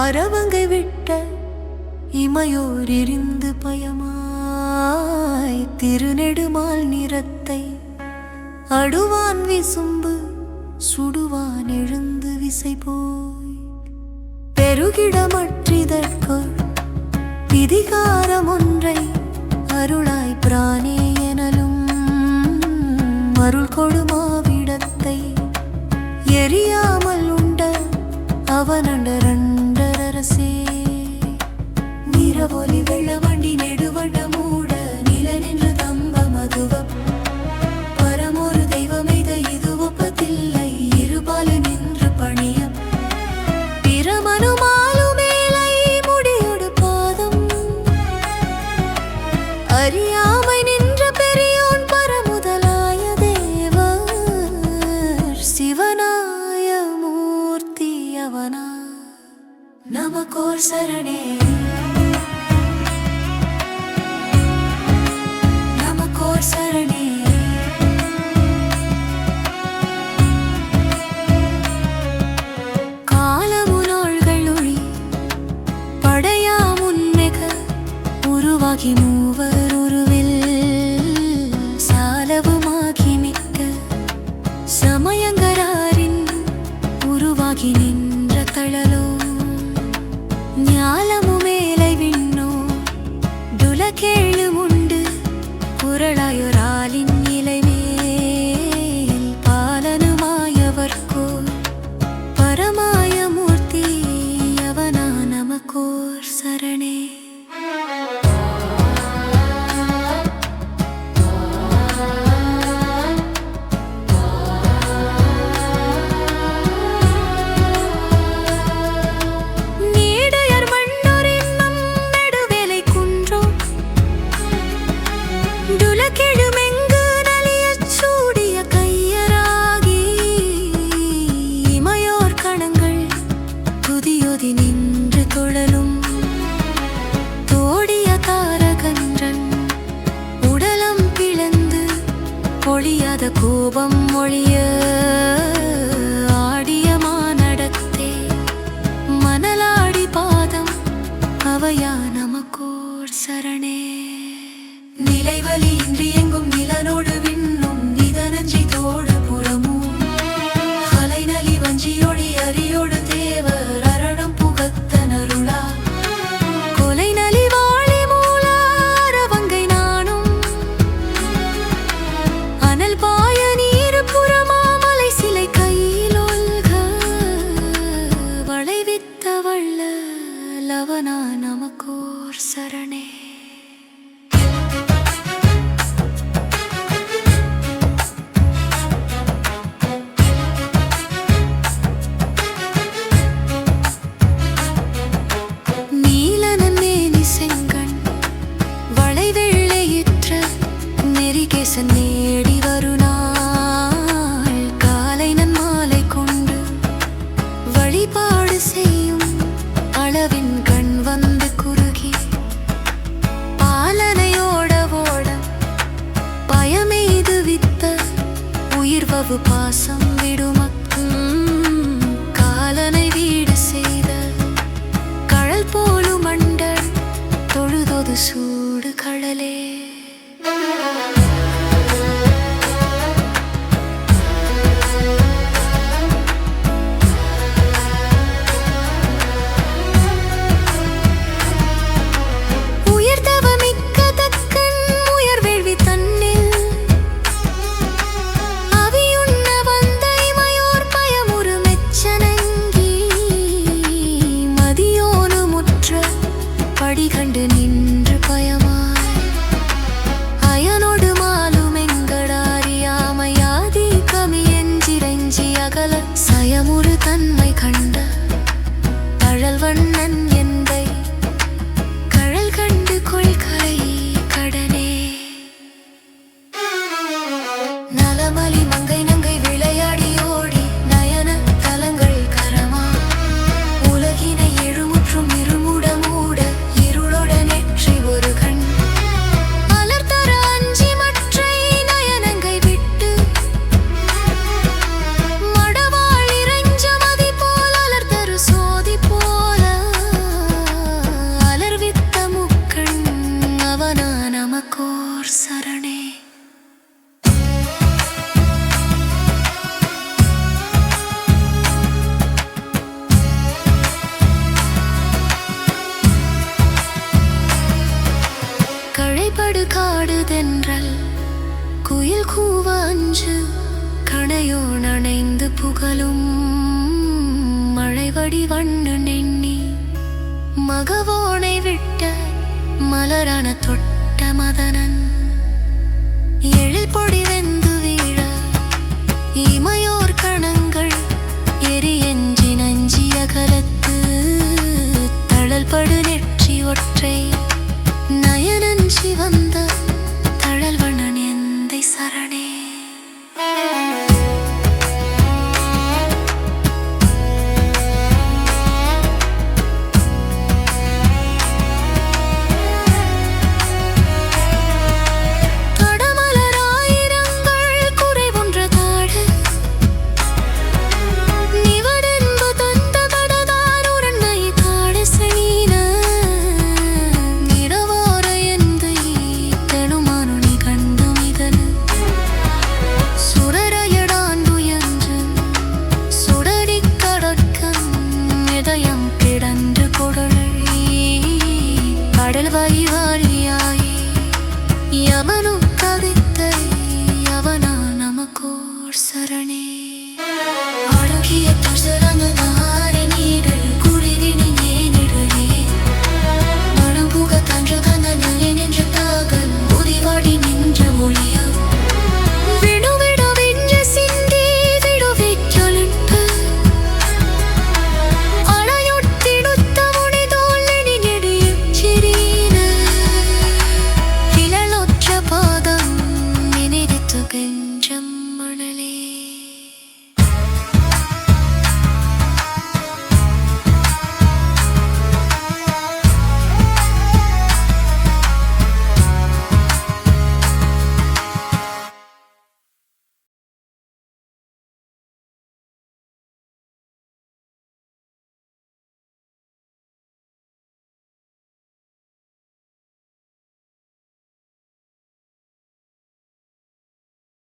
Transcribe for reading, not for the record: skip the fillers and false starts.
அரவங்கை விட்ட இமையோர் எரிந்து பயமாய் திருநெடுமால் நிறத்தை அடுவான் விசும்பு சுடுவான் எழுந்து விசை போய் பெருகிடமற்றிதற்கொள் விதிகாரம் ஒன்றை அருளாய் பிரானே எனலும் அருள் கொடுமாவிடத்தை எரியாமல் உண்ட அவனண்டரண்டரசே நிறவொலி வெள்ளவண்டி நெடுவண்ட மூட நில நின்று தம்ப மதுவ பரமொரு தெய்வமெய்த இது ஒப்பதில்லை இருபாலு நின்று பணிய பிரமனுமாலு மேலை முடியோடு பாதம் அறியாமை நின்ற பெரியோன் பரமுதலாய தேவர் சிவனாய மூர்த்தி அவனா நமக்கோர் சரணே நமக்கோர் சரணே காலமுனாள்கள் ஒளி படையா முன்னெக உருவாகி மூவர் உருவில் சாலவுமாகி மிக்க சமயங்கராரின் உருவாகி நின்ற தழலோ ஞாலமு மேலை விண்ணோ துலகேழு உண்டு குரலாயொராலின் இலைமேல் பாலனுமாயவர்க்கோ பரமாய மூர்த்தி அவனா நமக்கோர் சரணே நின்று தொழலும் தோடிய தாரகன்றன் உடலம் பிளந்து பொழியாத கோபம் மொழிய ஆடிய மானடத்தே மணலாடி பாதம் அவையா நமக்கோர் சரணே நிலைவலி இன்றி எங்கும் நிலனோடு விண்ணும் நிதனஞ்சி தோட புறமும் அலைநலி வஞ்சியொழி அரியோடு தேவர் லவனா நமக்கோர் சரணே நீலனன் மேனி செங்கண் வளைவெள்ளையிற்ற நெறிகேசன் நேடி வருநாள் காலை நன் மாலை கொண்டு வழிபாடு செய்யும் அளவின் கண் வந்து குறுகி பாலனையோட ஓட பயமெய்து வித்த உயிர்வவு பாசம் விடுமக்கும் காலனை வீடு செய்த கழல் போலும் மண்டல் தொழுதொது சூடு கடலே கண்டு நின்று பய காடுதென்றல் குயில் கூவ அஞ்சு கணையோ நனைந்து புகழும் மழைவடி வண்ணு நெண்ணி மகவோனை விட்ட மலரான தொட்ட மதனன் எழில் பொடி வெந்து வீழ இமையோர் கணங்கள் எரியஞ்சி நஞ்சி அகலத்து தழல் படு நெற்றி ஒற்றை நயனஞ்சி வந்த தழல் வண்ணன் எந்தை சரணே. கடல் வைவாரியாய் யமனு கவித்தை யவனா நமக்கோர் சரணே. அழகிய துசரா